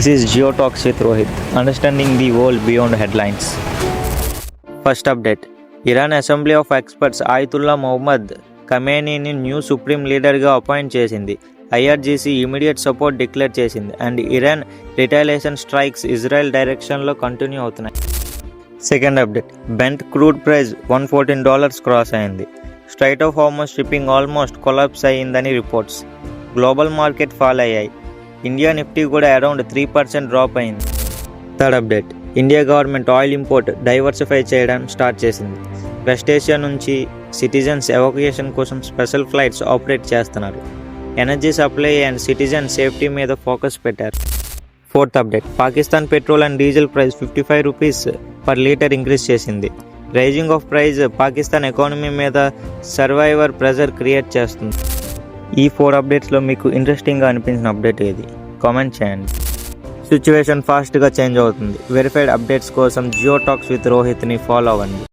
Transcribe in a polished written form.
This is Geotalks with Rohit, understanding the world beyond headlines. First update. Iran assembly of experts Ayatollah Mohammad ఖమేనీని new supreme లీడర్గా appoint చేసింది. IRGC immediate support declare చేసింది and Iran retaliation strikes Israel డైరెక్షన్లో continue అవుతున్నాయి. Second update. Brent crude price $114 cross అయింది. Strait of Hormuz shipping almost collapse అయ్యిందని reports. Global market fall అయ్యాయి. India Nifty కూడా అరౌండ్ 3% డ్రాప్ అయింది. Third update. India government oil import diversify చేయడం start చేసింది. West Asia నుంచి సిటిజన్స్ ఎవాక్యుయేషన్ కోసం special flights operate చేస్తున్నారు. Energy supply and citizen safety మీద ఫోకస్ పెట్టారు. Fourth update. Pakistan petrol and diesel price 55 rupees per litre increase చేసింది. Rising of price Pakistan economy మీద survivor pressure create చేస్తుంది. ఈ 4 అప్డేట్స్లో మీకు ఇంట్రెస్టింగ్గా అనిపించిన అప్డేట్ ఏది? కామెంట్ చేయండి. సిచ్యువేషన్ ఫాస్ట్గా చేంజ్ అవుతుంది. వెరిఫైడ్ అప్డేట్స్ కోసం జియో టాక్స్ విత్ రోహిత్ని ఫాలో అవ్వండి.